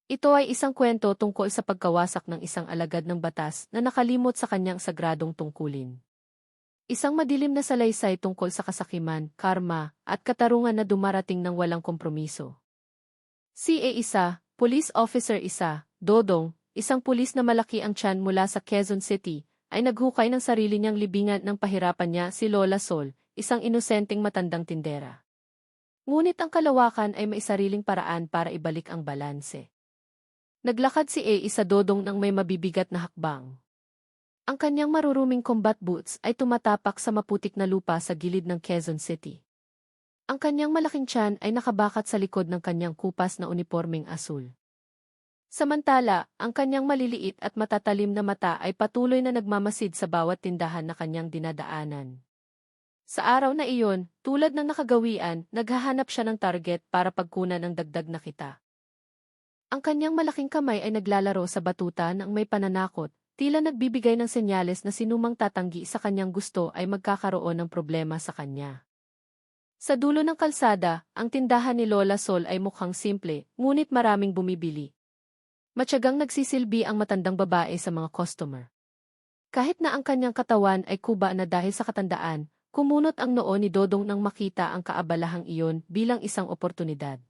Ito ay isang kwento tungkol sa pagkawasak ng isang alagad ng batas na nakalimot sa kanyang sagradong tungkulin. Isang madilim na salaysay tungkol sa kasakiman, karma, at katarungan na dumarating ng walang kompromiso. Si A1, police officer isa, Dodong, isang pulis na malaki ang tiyan mula sa Quezon City, ay naghukay ng sarili niyang libingan ng pahirapan niya si Lola Sol, isang inosenteng matandang tindera. Ngunit ang kalawakan ay may sariling paraan para ibalik ang balanse. Naglakad si A sa Dodong ng may mabibigat na hakbang. Ang kanyang maruruming combat boots ay tumatapak sa maputik na lupa sa gilid ng Quezon City. Ang kanyang malaking tiyan ay nakabakat sa likod ng kanyang kupas na unipormeng asul. Samantala, ang kanyang maliliit at matatalim na mata ay patuloy na nagmamasid sa bawat tindahan na kanyang dinadaanan. Sa araw na iyon, tulad ng nakagawian, naghahanap siya ng target para pagkunan ng dagdag na kita. Ang kanyang malaking kamay ay naglalaro sa batuta ng may pananakot, tila nagbibigay ng senyales na sinumang tatanggi sa kanyang gusto ay magkakaroon ng problema sa kanya. Sa dulo ng kalsada, ang tindahan ni Lola Sol ay mukhang simple, ngunit maraming bumibili. Matyagang nagsisilbi ang matandang babae sa mga customer. Kahit na ang kanyang katawan ay kuba na dahil sa katandaan, kumunot ang noo ni Dodong nang makita ang kaabalahang iyon bilang isang oportunidad.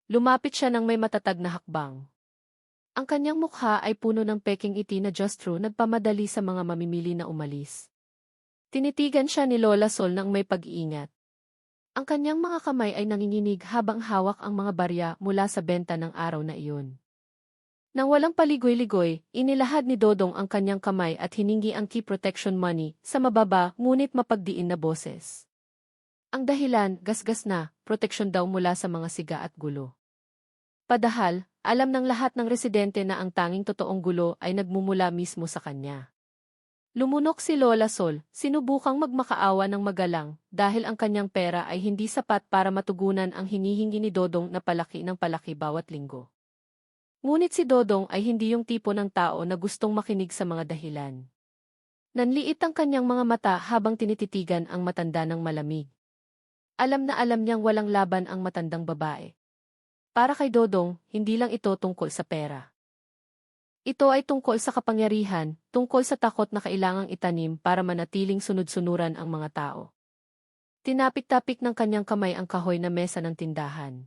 Lumapit siya ng may matatag na hakbang. Ang kanyang mukha ay puno ng peking ngiti na just true nagpamadali sa mga mamimili na umalis. Tinitigan siya ni Lola Sol ng may pag-iingat. Ang kanyang mga kamay ay nanginginig habang hawak ang mga barya mula sa benta ng araw na iyon. Nang walang paligoy-ligoy, inilahad ni Dodong ang kanyang kamay at hiningi ang key protection money sa mababa ngunit mapagdiin na boses. Ang dahilan, gasgas na, proteksyon daw mula sa mga siga at gulo. Padahal, alam ng lahat ng residente na ang tanging totoong gulo ay nagmumula mismo sa kanya. Lumunok si Lola Sol, sinubukang magmakaawa ng magalang dahil ang kanyang pera ay hindi sapat para matugunan ang hinihingi ni Dodong na palaki ng palaki bawat linggo. Ngunit si Dodong ay hindi yung tipo ng tao na gustong makinig sa mga dahilan. Nanliit ang kanyang mga mata habang tinititigan ang matanda ng malamig. Alam na alam niyang walang laban ang matandang babae. Para kay Dodong, hindi lang ito tungkol sa pera. Ito ay tungkol sa kapangyarihan, tungkol sa takot na kailangang itanim para manatiling sunod-sunuran ang mga tao. Tinapik-tapik ng kanyang kamay ang kahoy na mesa ng tindahan.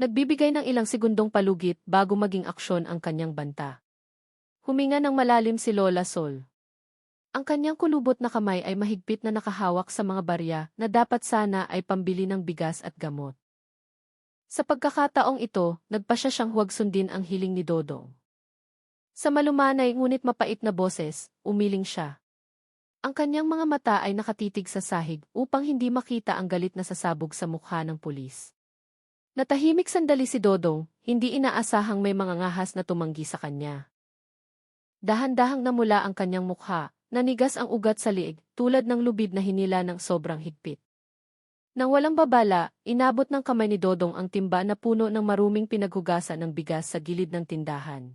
Nagbibigay ng ilang segundong palugit bago maging aksyon ang kanyang banta. Huminga ng malalim si Lola Sol. Ang kanyang kulubot na kamay ay mahigpit na nakahawak sa mga barya na dapat sana ay pambili ng bigas at gamot. Sa pagkakataong ito, nagpasya siyang huwag sundin ang hiling ni Dodong. Sa malumanay ngunit mapait na boses, umiling siya. Ang kanyang mga mata ay nakatitig sa sahig upang hindi makita ang galit na sasabog sa mukha ng pulis. Natahimik sandali si Dodong, hindi inaasahang may mga ngahas na tumanggi sa kanya. Dahan-dahang namula ang kanyang mukha, nanigas ang ugat sa liig, tulad ng lubid na hinila ng sobrang higpit. Nang walang babala, inabot ng kamay ni Dodong ang timba na puno ng maruming pinaghugasan ng bigas sa gilid ng tindahan.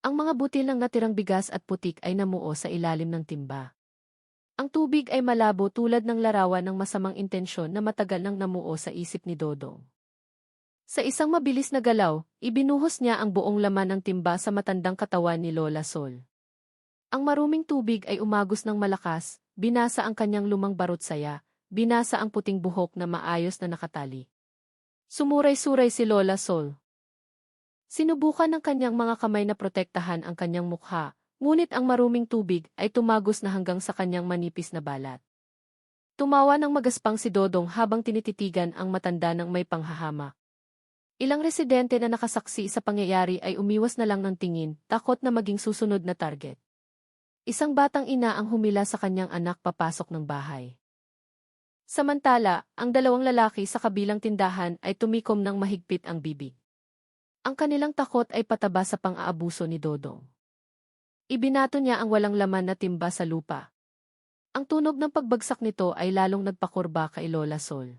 Ang mga butil ng natirang bigas at putik ay namuo sa ilalim ng timba. Ang tubig ay malabo tulad ng larawan ng masamang intensyon na matagal nang namuo sa isip ni Dodong. Sa isang mabilis na galaw, ibinuhos niya ang buong laman ng timba sa matandang katawan ni Lola Sol. Ang maruming tubig ay umagos ng malakas, binasa ang kanyang lumang barutsaya, binasa ang puting buhok na maayos na nakatali. Sumuray-suray si Lola Sol. Sinubukan ng kanyang mga kamay na protektahan ang kanyang mukha, ngunit ang maruming tubig ay tumagos na hanggang sa kanyang manipis na balat. Tumawa ng magaspang si Dodong habang tinititigan ang matanda ng may panghahamak. Ilang residente na nakasaksi sa pangyayari ay umiwas na lang ng tingin, takot na maging susunod na target. Isang batang ina ang humila sa kanyang anak papasok ng bahay. Samantala, ang dalawang lalaki sa kabilang tindahan ay tumikom ng mahigpit ang bibig. Ang kanilang takot ay pataba sa pang-aabuso ni Dodong. Ibinato niya ang walang laman na timba sa lupa. Ang tunog ng pagbagsak nito ay lalong nagpakurba kay Lola Sol.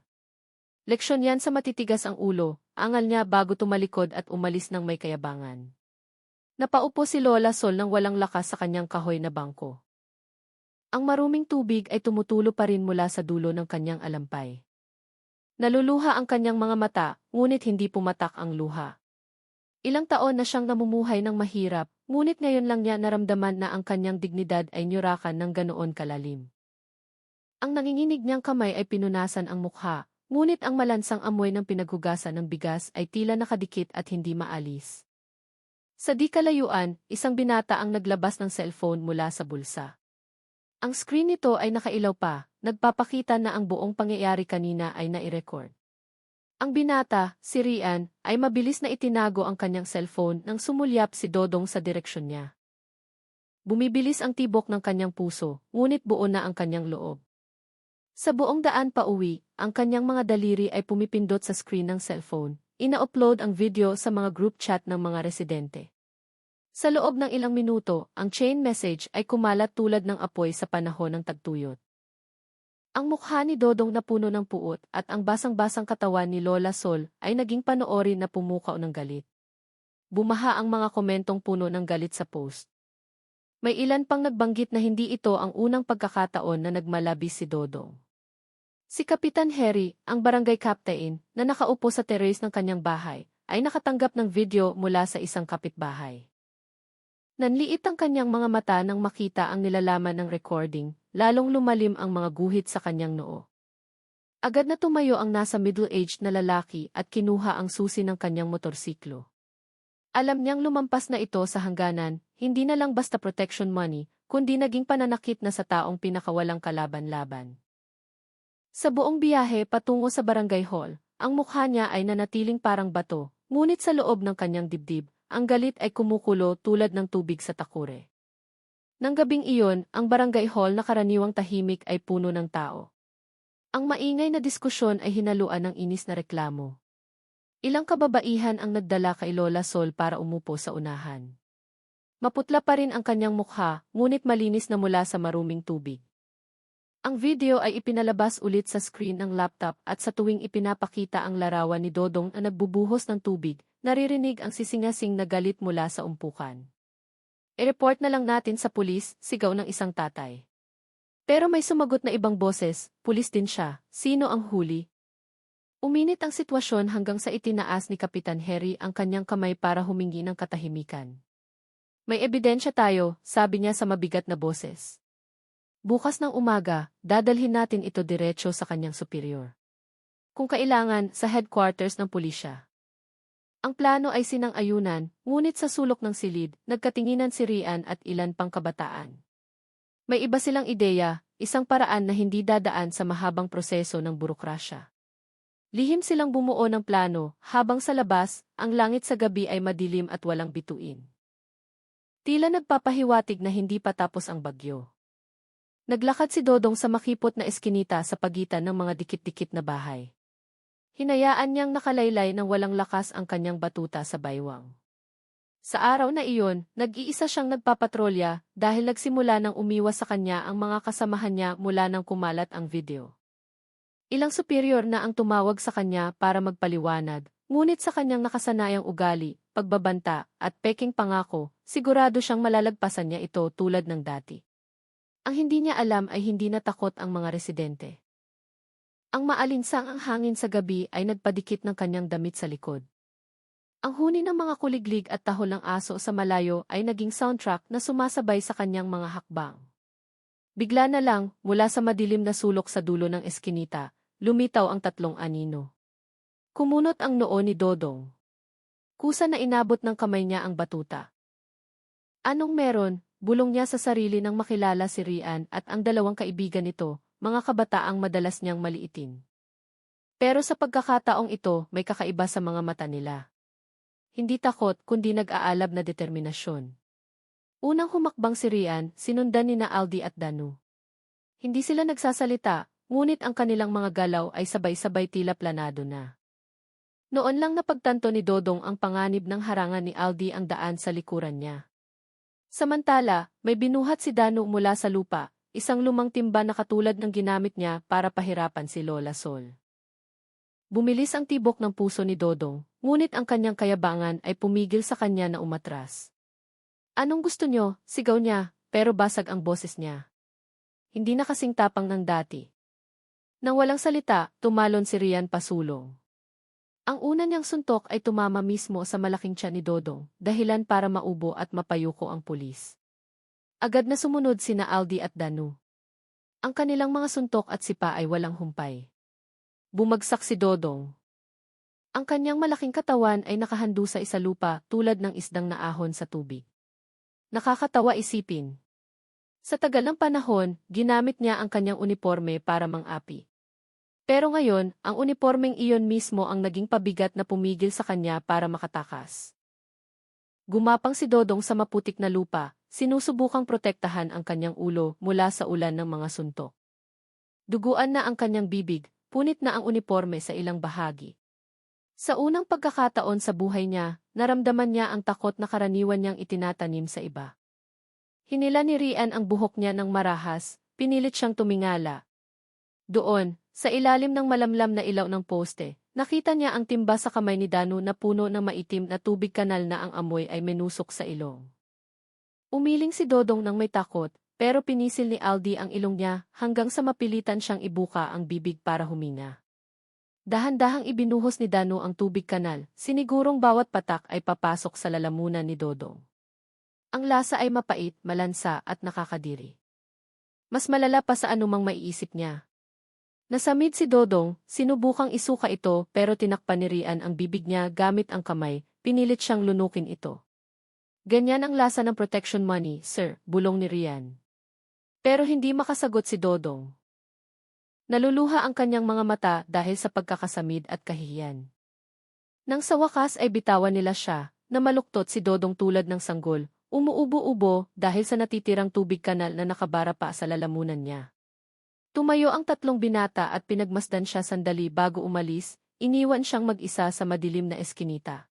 Leksyon yan sa matitigas ang ulo, angal niya bago tumalikod at umalis ng may kayabangan. Napaupo si Lola Sol nang walang lakas sa kanyang kahoy na bangko. Ang maruming tubig ay tumutulo pa rin mula sa dulo ng kanyang alampay. Naluluha ang kanyang mga mata, ngunit hindi pumatak ang luha. Ilang taon na siyang namumuhay ng mahirap, ngunit ngayon lang niya naramdaman na ang kanyang dignidad ay nyurakan ng ganoon kalalim. Ang nanginginig niyang kamay ay pinunasan ang mukha, ngunit ang malansang amoy ng pinaghugasan ng bigas ay tila nakadikit at hindi maalis. Sa di kalayuan, isang binata ang naglabas ng cellphone mula sa bulsa. Ang screen nito ay nakailaw pa, nagpapakita na ang buong pangyayari kanina ay nai-record. Ang binata, si Rian, ay mabilis na itinago ang kanyang cellphone nang sumulyap si Dodong sa direksyon niya. Bumibilis ang tibok ng kanyang puso, ngunit buo na ang kanyang loob. Sa buong daan pa uwi, ang kanyang mga daliri ay pumipindot sa screen ng cellphone, ina-upload ang video sa mga group chat ng mga residente. Sa loob ng ilang minuto, ang chain message ay kumalat tulad ng apoy sa panahon ng tagtuyot. Ang mukha ni Dodong na puno ng puot at ang basang-basang katawan ni Lola Sol ay naging panoorin na pumukaw ng galit. Bumaha ang mga komentong puno ng galit sa post. May ilan pang nagbanggit na hindi ito ang unang pagkakataon na nagmalabis si Dodong. Si Kapitan Harry, ang barangay captain, na nakaupo sa terrace ng kanyang bahay, ay nakatanggap ng video mula sa isang kapitbahay. Nanliit ang kanyang mga mata nang makita ang nilalaman ng recording, lalong lumalim ang mga guhit sa kanyang noo. Agad na tumayo ang nasa middle-aged na lalaki at kinuha ang susi ng kanyang motorsiklo. Alam niyang lumampas na ito sa hangganan, hindi na lang basta protection money, kundi naging pananakit na sa taong pinakawalang kalaban-laban. Sa buong biyahe patungo sa barangay hall, ang mukha niya ay nanatiling parang bato, ngunit sa loob ng kanyang dibdib, ang galit ay kumukulo tulad ng tubig sa takure. Nang gabing iyon, ang barangay hall na karaniwang tahimik ay puno ng tao. Ang maingay na diskusyon ay hinaluan ng inis na reklamo. Ilang kababaihan ang nagdala kay Lola Sol para umupo sa unahan. Maputla pa rin ang kanyang mukha, ngunit malinis na mula sa maruming tubig. Ang video ay ipinalabas ulit sa screen ng laptop at sa tuwing ipinapakita ang larawan ni Dodong na nagbubuhos ng tubig, naririnig ang sisingasing na galit mula sa umpukan. I-report na lang natin sa pulis, sigaw ng isang tatay. Pero may sumagot na ibang boses, pulis din siya, sino ang huli? Uminit ang sitwasyon hanggang sa itinaas ni Kapitan Harry ang kanyang kamay para humingi ng katahimikan. May ebidensya tayo, sabi niya sa mabigat na boses. Bukas ng umaga, dadalhin natin ito diretso sa kanyang superior. Kung kailangan, sa headquarters ng pulisya. Ang plano ay sinang-ayunan, ngunit sa sulok ng silid, nagkatinginan si Rian at ilan pang kabataan. May iba silang ideya, isang paraan na hindi dadaan sa mahabang proseso ng burokrasya. Lihim silang bumuo ng plano, habang sa labas, ang langit sa gabi ay madilim at walang bituin. Tila nagpapahiwatig na hindi pa tapos ang bagyo. Naglakad si Dodong sa makipot na eskinita sa pagitan ng mga dikit-dikit na bahay. Hinayaan niyang nakalaylay ng walang lakas ang kanyang batuta sa baywang. Sa araw na iyon, nag-iisa siyang nagpapatrolya dahil nagsimula nang umiwas sa kanya ang mga kasamahan niya mula nang kumalat ang video. Ilang superior na ang tumawag sa kanya para magpaliwanag, ngunit sa kanyang nakasanayang ugali, pagbabanta, at peking pangako, sigurado siyang malalagpasan niya ito tulad ng dati. Ang hindi niya alam ay hindi natakot ang mga residente. Ang maalinsang ang hangin sa gabi ay nagpadikit ng kanyang damit sa likod. Ang huni ng mga kuliglig at tahol ng aso sa malayo ay naging soundtrack na sumasabay sa kanyang mga hakbang. Bigla na lang, mula sa madilim na sulok sa dulo ng eskinita, lumitaw ang tatlong anino. Kumunot ang noo ni Dodong. Kusa na inabot ng kamay niya ang batuta. Anong meron? Bulong niya sa sarili nang makilala si Rian at ang dalawang kaibigan nito, mga kabataang madalas niyang maliitin. Pero sa pagkakataong ito, may kakaiba sa mga mata nila. Hindi takot kundi nag-aalab na determinasyon. Unang humakbang si Rian, sinundan ni na Aldi at Danu. Hindi sila nagsasalita, ngunit ang kanilang mga galaw ay sabay-sabay tila planado na. Noon lang napagtanto ni Dodong ang panganib ng harangan ni Aldi ang daan sa likuran niya. Samantala, may binuhat si Danu mula sa lupa, isang lumang timba na katulad ng ginamit niya para pahirapan si Lola Sol. Bumilis ang tibok ng puso ni Dodong, ngunit ang kanyang kayabangan ay pumigil sa kanya na umatras. Anong gusto niyo? Sigaw niya, pero basag ang boses niya. Hindi na kasing tapang ng dati. Nang walang salita, tumalon si Rian pasulong. Ang una niyang suntok ay tumama mismo sa malaking tiyan ni Dodong, dahilan para maubo at mapayuko ang pulis. Agad na sumunod sina Aldi at Danu. Ang kanilang mga suntok at sipa ay walang humpay. Bumagsak si Dodong. Ang kanyang malaking katawan ay nakahandu sa isalupa tulad ng isdang naahon sa tubig. Nakakatawa isipin. Sa tagal ng panahon, ginamit niya ang kanyang uniforme para mang-api. Pero ngayon, ang unipormeng iyon mismo ang naging pabigat na pumigil sa kanya para makatakas. Gumapang si Dodong sa maputik na lupa, sinusubukang protektahan ang kanyang ulo mula sa ulan ng mga suntok. Duguan na ang kanyang bibig, punit na ang uniporme sa ilang bahagi. Sa unang pagkakataon sa buhay niya, naramdaman niya ang takot na karaniwan niyang itinatanim sa iba. Hinila ni Rian ang buhok niya ng marahas, pinilit siyang tumingala. Doon, sa ilalim ng malamlam na ilaw ng poste, nakita niya ang timba sa kamay ni Danu na puno ng maitim na tubig kanal na ang amoy ay menusok sa ilong. Umiling si Dodong nang may takot, pero pinisil ni Aldi ang ilong niya hanggang sa mapilitan siyang ibuka ang bibig para huminga. Dahan-dahang ibinuhos ni Danu ang tubig kanal, sinigurong bawat patak ay papasok sa lalamunan ni Dodong. Ang lasa ay mapait, malansa at nakakadiri. Mas malala pa sa anumang maiisip niya. Nasamid si Dodong, sinubukang isuka ito pero tinakpan ni Rian ang bibig niya gamit ang kamay, pinilit siyang lunukin ito. Ganyan ang lasa ng protection money, sir, bulong ni Rian. Pero hindi makasagot si Dodong. Naluluha ang kanyang mga mata dahil sa pagkakasamid at kahihiyan. Nang sa wakas ay bitawan nila siya, na maluktot si Dodong tulad ng sanggol, umuubo-ubo dahil sa natitirang tubig kanal na nakabara pa sa lalamunan niya. Tumayo ang tatlong binata at pinagmasdan siya sandali bago umalis, iniwan siyang mag-isa sa madilim na eskinita.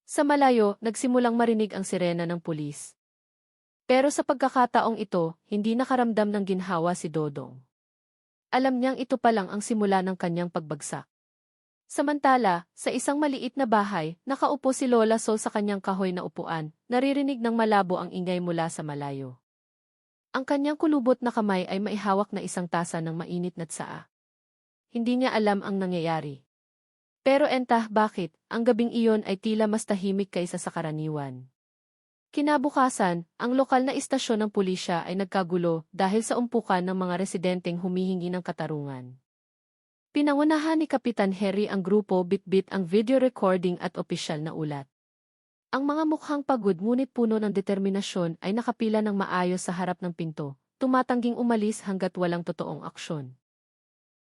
Sa malayo, nagsimulang marinig ang sirena ng pulis. Pero sa pagkakataong ito, hindi nakaramdam ng ginhawa si Dodong. Alam niyang ito pa lang ang simula ng kanyang pagbagsak. Samantala, sa isang maliit na bahay, nakaupo si Lola Sol sa kanyang kahoy na upuan, naririnig ng malabo ang ingay mula sa malayo. Ang kanyang kulubot na kamay ay maihawak na isang tasa ng mainit na tsaa. Hindi niya alam ang nangyayari. Pero entah bakit, ang gabing iyon ay tila mas tahimik kaysa sa karaniwan. Kinabukasan, ang lokal na istasyon ng pulisya ay nagkagulo dahil sa umpukan ng mga residenteng humihingi ng katarungan. Pinangunahan ni Kapitan Harry ang grupo bitbit ang video recording at opisyal na ulat. Ang mga mukhang pagod ngunit puno ng determinasyon ay nakapila ng maayos sa harap ng pinto, tumatangging umalis hanggat walang totoong aksyon.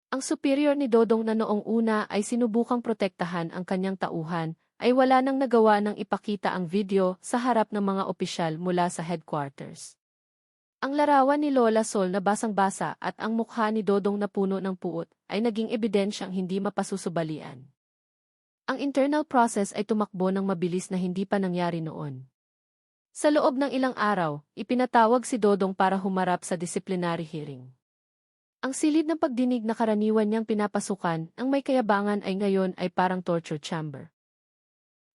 Ang superior ni Dodong na noong una ay sinubukang protektahan ang kanyang tauhan, ay wala nang nagawa ng ipakita ang video sa harap ng mga opisyal mula sa headquarters. Ang larawan ni Lola Sol na basang-basa at ang mukha ni Dodong na puno ng puot ay naging ebidensyang hindi mapasusubalian. Ang internal process ay tumakbo ng mabilis na hindi pa nangyari noon. Sa loob ng ilang araw, ipinatawag si Dodong para humarap sa disciplinary hearing. Ang silid ng pagdinig na karaniwan niyang pinapasukan ang may kayabangan ay ngayon ay parang torture chamber.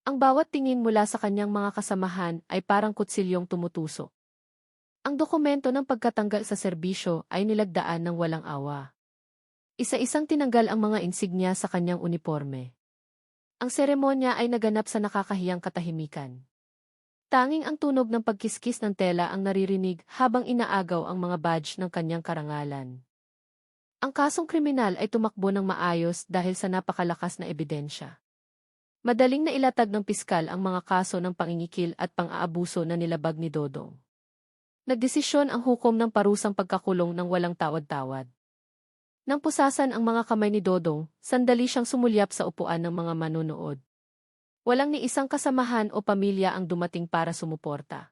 Ang bawat tingin mula sa kanyang mga kasamahan ay parang kutsilyong tumutusok. Ang dokumento ng pagkatanggal sa serbisyo ay nilagdaan ng walang awa. Isa-isang tinanggal ang mga insignya sa kanyang uniforme. Ang seremonya ay naganap sa nakakahiyang katahimikan. Tanging ang tunog ng pagkiskis ng tela ang naririnig habang inaagaw ang mga badge ng kanyang karangalan. Ang kasong kriminal ay tumakbo ng maayos dahil sa napakalakas na ebidensya. Madaling na ilatag ng piskal ang mga kaso ng pangingikil at pang-aabuso na nilabag ni Dodong. Nagdesisyon ang hukom ng parusang pagkakulong ng walang tawad-tawad. Nang pusasan ang mga kamay ni Dodong, sandali siyang sumulyap sa upuan ng mga manonood. Walang ni isang kasamahan o pamilya ang dumating para sumuporta.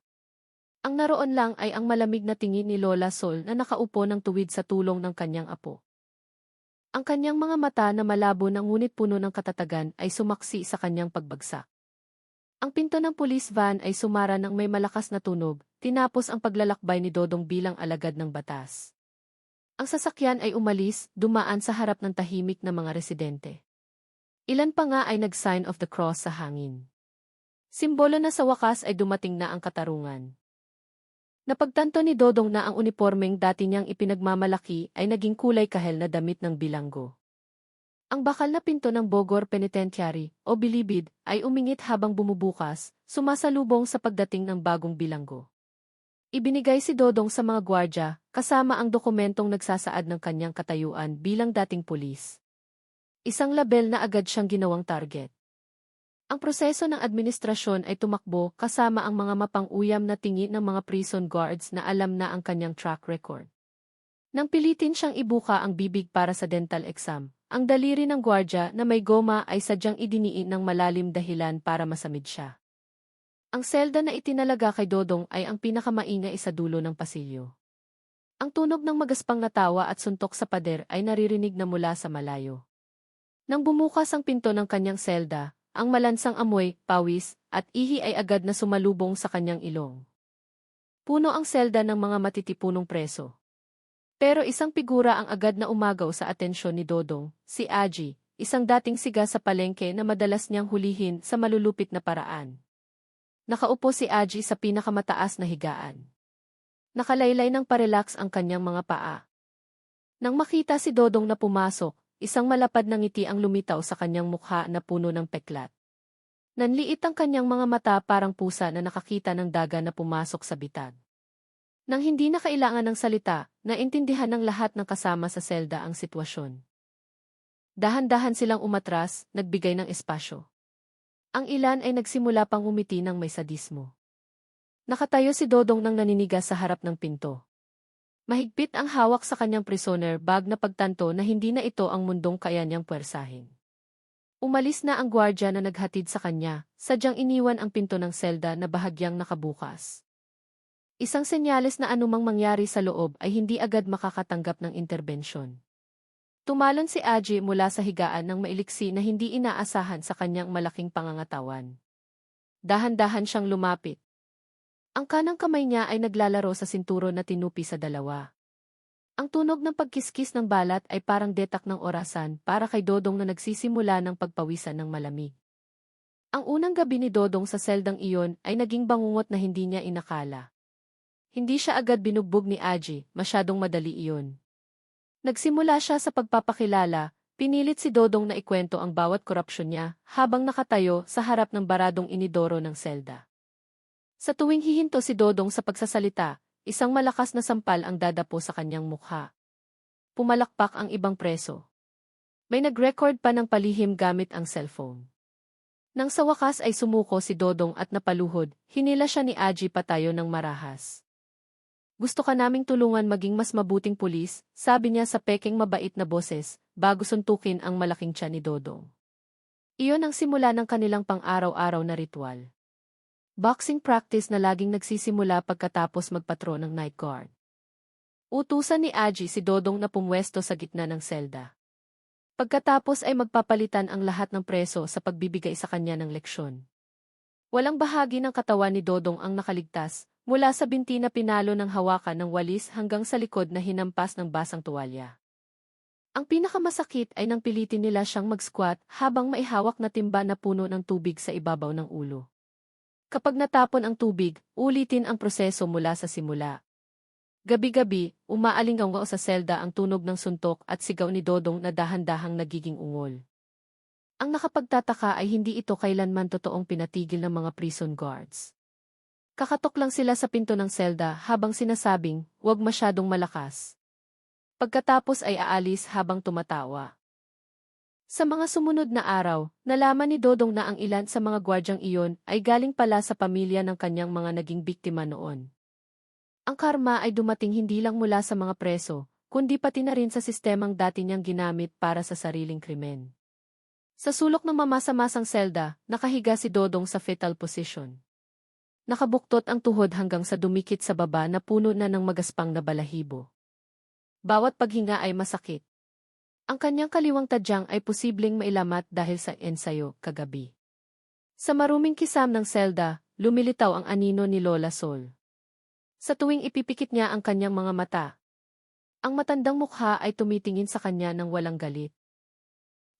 Ang naroon lang ay ang malamig na tingin ni Lola Sol na nakaupo ng tuwid sa tulong ng kanyang apo. Ang kanyang mga mata na malabo na ngunit puno ng katatagan ay sumaksi sa kanyang pagbagsak. Ang pinto ng police van ay sumara ng may malakas na tunog, tinapos ang paglalakbay ni Dodong bilang alagad ng batas. Ang sasakyan ay umalis, dumaan sa harap ng tahimik na mga residente. Ilan pa nga ay nag-sign of the cross sa hangin. Simbolo na sa wakas ay dumating na ang katarungan. Napagtanto ni Dodong na ang unipormeng dati niyang ipinagmamalaki ay naging kulay kahel na damit ng bilanggo. Ang bakal na pinto ng Bogor Penitentiary o Bilibid ay umingit habang bumubukas, sumasalubong sa pagdating ng bagong bilanggo. Ibinigay si Dodong sa mga gwardya, kasama ang dokumentong nagsasaad ng kanyang katayuan bilang dating pulis. Isang label na agad siyang ginawang target. Ang proseso ng administrasyon ay tumakbo kasama ang mga mapang-uyam na tingin ng mga prison guards na alam na ang kanyang track record. Nang pilitin siyang ibuka ang bibig para sa dental exam, ang daliri ng gwardya na may goma ay sadyang idiniin ng malalim dahilan para masamid siya. Ang selda na itinalaga kay Dodong ay ang pinakamaingay sa dulo ng pasilyo. Ang tunog ng magaspang na tawa at suntok sa pader ay naririnig na mula sa malayo. Nang bumukas ang pinto ng kanyang selda, ang malansang amoy, pawis, at ihi ay agad na sumalubong sa kanyang ilong. Puno ang selda ng mga matitipunong preso. Pero isang figura ang agad na umagaw sa atensyon ni Dodong, si Aji, isang dating siga sa palengke na madalas niyang hulihin sa malulupit na paraan. Nakaupo si Aji sa pinakamataas na higaan. Nakalaylay ng parelax ang kanyang mga paa. Nang makita si Dodong na pumasok, isang malapad na ngiti ang lumitaw sa kanyang mukha na puno ng peklat. Nanliit ang kanyang mga mata parang pusa na nakakita ng daga na pumasok sa bitag. Nang hindi na kailangan ng salita, naintindihan ng lahat ng kasama sa selda ang sitwasyon. Dahan-dahan silang umatras, nagbigay ng espasyo. Ang ilan ay nagsimula pang umiti ng may sadismo. Nakatayo si Dodong nang naninigas sa harap ng pinto. Mahigpit ang hawak sa kanyang prisoner bag na pagtanto na hindi na ito ang mundong kaya niyang puwersahin. Umalis na ang gwardya na naghatid sa kanya, sadyang iniwan ang pinto ng selda na bahagyang nakabukas. Isang senyales na anumang mangyari sa loob ay hindi agad makakatanggap ng interbensyon. Tumalon si Aji mula sa higaan ng mailiksi na hindi inaasahan sa kanyang malaking pangangatawan. Dahan-dahan siyang lumapit. Ang kanang kamay niya ay naglalaro sa sinturo na tinupi sa dalawa. Ang tunog ng pagkiskis ng balat ay parang detak ng orasan para kay Dodong na nagsisimula ng pagpawisan ng malamig. Ang unang gabi ni Dodong sa seldang iyon ay naging bangungot na hindi niya inakala. Hindi siya agad binugbog ni Aji, masyadong madali iyon. Nagsimula siya sa pagpapakilala, pinilit si Dodong na ikwento ang bawat korupsyon niya habang nakatayo sa harap ng baradong inidoro ng selda. Sa tuwing hihinto si Dodong sa pagsasalita, isang malakas na sampal ang dadapo sa kanyang mukha. Pumalakpak ang ibang preso. May nag-record pa ng palihim gamit ang cellphone. Nang sa wakas ay sumuko si Dodong at napaluhod, hinila siya ni Aji patayo ng marahas. Gusto ka naming tulungan maging mas mabuting pulis, sabi niya sa peking mabait na boses, bago suntukin ang malaking tiyan ni Dodong. Iyon ang simula ng kanilang pang-araw-araw na ritual. Boxing practice na laging nagsisimula pagkatapos magpatro ng night guard. Utusan ni Aji si Dodong na pumwesto sa gitna ng selda. Pagkatapos ay magpapalitan ang lahat ng preso sa pagbibigay sa kanya ng leksyon. Walang bahagi ng katawan ni Dodong ang nakaligtas, mula sa binti na pinalo ng hawakan ng walis hanggang sa likod na hinampas ng basang tuwalya. Ang pinakamasakit ay nang pilitin nila siyang mag-squat habang maihawak na timba na puno ng tubig sa ibabaw ng ulo. Kapag natapon ang tubig, ulitin ang proseso mula sa simula. Gabi-gabi, umaalingaw sa selda ang tunog ng suntok at sigaw ni Dodong na dahan-dahang nagiging ungol. Ang nakapagtataka ay hindi ito kailanman totoong pinatigil ng mga prison guards. Kakatok lang sila sa pinto ng selda habang sinasabing, "Huwag masyadong malakas." Pagkatapos ay aalis habang tumatawa. Sa mga sumunod na araw, nalaman ni Dodong na ang ilan sa mga gwardyang iyon ay galing pala sa pamilya ng kanyang mga naging biktima noon. Ang karma ay dumating hindi lang mula sa mga preso, kundi pati na rin sa sistemang dati niyang ginamit para sa sariling krimen. Sa sulok ng mamasa-masang selda, nakahiga si Dodong sa fetal position. Nakabuktot ang tuhod hanggang sa dumikit sa baba na puno na ng magaspang na balahibo. Bawat paghinga ay masakit. Ang kanyang kaliwang tadyang ay posibleng mailamat dahil sa ensayo kagabi. Sa maruming kisam ng selda, lumilitaw ang anino ni Lola Sol. Sa tuwing ipipikit niya ang kanyang mga mata, ang matandang mukha ay tumitingin sa kanya ng walang galit.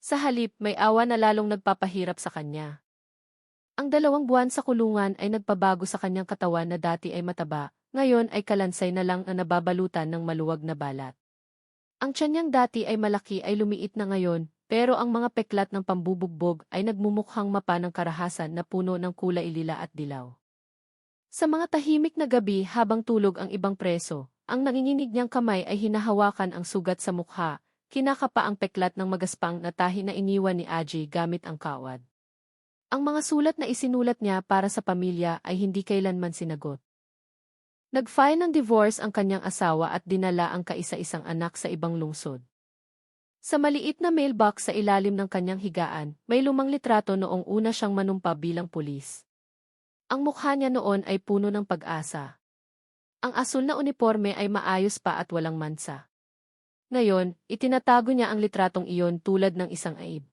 Sa halip, may awa na lalong nagpapahirap sa kanya. Ang 2 buwan sa kulungan ay nagpabago sa kanyang katawan na dati ay mataba, ngayon ay kalansay na lang na nababalutan ng maluwag na balat. Ang tiyan niyang dati ay malaki ay lumiit na ngayon, pero ang mga peklat ng pambubugbog ay nagmumukhang mapa ng karahasan na puno ng kulay lila at dilaw. Sa mga tahimik na gabi habang tulog ang ibang preso, ang nanginginig niyang kamay ay hinahawakan ang sugat sa mukha, kinakapa ang peklat ng magaspang na tahi na iniwan ni Aji gamit ang kawad. Ang mga sulat na isinulat niya para sa pamilya ay hindi kailanman sinagot. Nag-file ng divorce ang kanyang asawa at dinala ang kaisa-isang anak sa ibang lungsod. Sa maliit na mailbox sa ilalim ng kanyang higaan, may lumang litrato noong una siyang manumpa bilang pulis. Ang mukha niya noon ay puno ng pag-asa. Ang asul na uniforme ay maayos pa at walang mansa. Ngayon, itinatago niya ang litratong iyon tulad ng isang aib.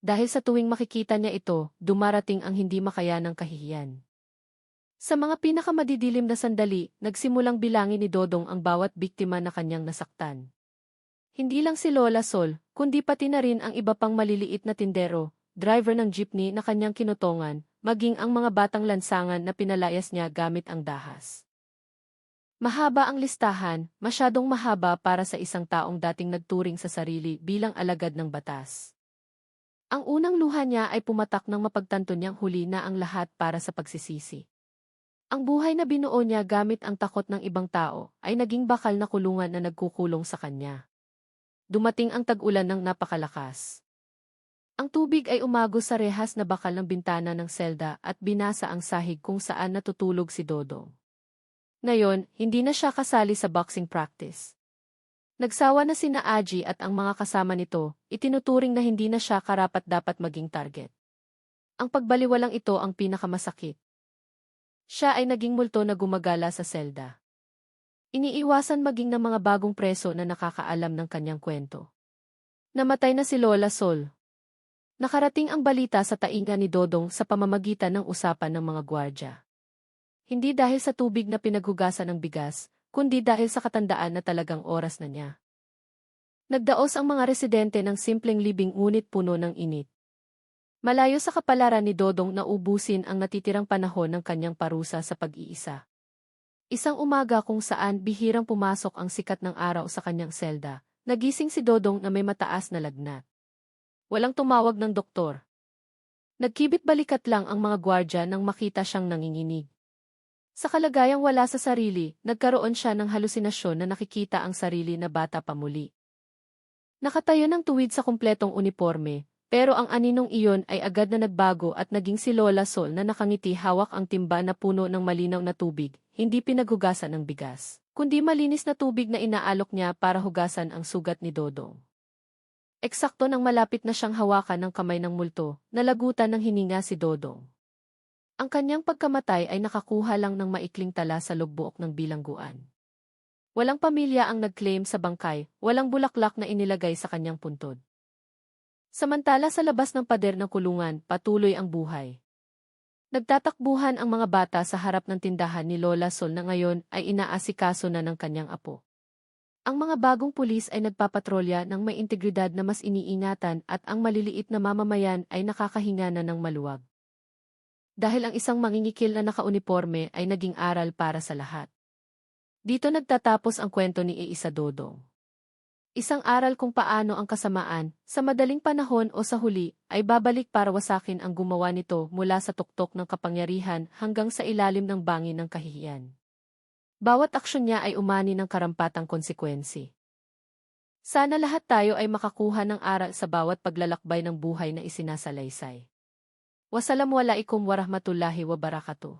Dahil sa tuwing makikita niya ito, dumarating ang hindi makayanang kahihiyan. Sa mga pinakamadidilim na sandali, nagsimulang bilangin ni Dodong ang bawat biktima na kanyang nasaktan. Hindi lang si Lola Sol, kundi pati na rin ang iba pang maliliit na tindero, driver ng jeepney na kanyang kinutongan, maging ang mga batang lansangan na pinalayas niya gamit ang dahas. Mahaba ang listahan, masyadong mahaba para sa isang taong dating nagturing sa sarili bilang alagad ng batas. Ang unang luha niya ay pumatak nang mapagtanto niyang huli na ang lahat para sa pagsisisi. Ang buhay na binuo niya gamit ang takot ng ibang tao ay naging bakal na kulungan na nagkukulong sa kanya. Dumating ang tag-ulan ng napakalakas. Ang tubig ay umagos sa rehas na bakal ng bintana ng selda at binasa ang sahig kung saan natutulog si Dodong. Ngayon, hindi na siya kasali sa boxing practice. Nagsawa na sina Aji at ang mga kasama nito, itinuturing na hindi na siya karapat-dapat maging target. Ang pagbaliwalang ito ang pinakamasakit. Siya ay naging multo na gumagala sa selda. Iniiwasan maging ng mga bagong preso na nakakaalam ng kanyang kwento. Namatay na si Lola Sol. Nakarating ang balita sa tainga ni Dodong sa pamamagitan ng usapan ng mga gwardya. Hindi dahil sa tubig na pinaghugasan ng bigas, kundi dahil sa katandaan na talagang oras na niya. Nagdaos ang mga residente ng simpleng libing ngunit puno ng init. Malayo sa kapalaran ni Dodong na ubusin ang natitirang panahon ng kanyang parusa sa pag-iisa. Isang umaga kung saan bihirang pumasok ang sikat ng araw sa kanyang selda, nagising si Dodong na may mataas na lagnat. Walang tumawag ng doktor. Nagkibit balikat lang ang mga gwardya nang makita siyang nanginginig. Sa kalagayang wala sa sarili, nagkaroon siya ng halusinasyon na nakikita ang sarili na bata pa muli. Nakatayo ng tuwid sa kumpletong uniforme, pero ang aninong iyon ay agad na nagbago at naging si Lola Sol na nakangiti hawak ang timba na puno ng malinaw na tubig, hindi pinaghugasan ng bigas, kundi malinis na tubig na inaalok niya para hugasan ang sugat ni Dodong. Eksakto nang malapit na siyang hawakan ng kamay ng multo, nalagutan ng hininga si Dodong. Ang kanyang pagkamatay ay nakakuha lang ng maikling tala sa lugbuok ng bilangguan. Walang pamilya ang nag-claim sa bangkay, walang bulaklak na inilagay sa kanyang puntod. Samantala sa labas ng pader ng kulungan, patuloy ang buhay. Nagtatakbuhan ang mga bata sa harap ng tindahan ni Lola Sol na ngayon ay inaasikaso na ng kanyang apo. Ang mga bagong pulis ay nagpapatrolya ng may integridad na mas iniingatan at ang maliliit na mamamayan ay nakakahinga na ng maluwag. Dahil ang isang mangingikil na nakauniforme ay naging aral para sa lahat. Dito nagtatapos ang kwento ni Iisa Dodong. Isang aral kung paano ang kasamaan, sa madaling panahon o sa huli, ay babalik para wasakin ang gumawa nito mula sa tuktok ng kapangyarihan hanggang sa ilalim ng bangin ng kahihiyan. Bawat aksyon niya ay umani ng karampatang konsekwensi. Sana lahat tayo ay makakuha ng aral sa bawat paglalakbay ng buhay na isinasalaysay. Wassalamualaikum warahmatullahi wabarakatuh.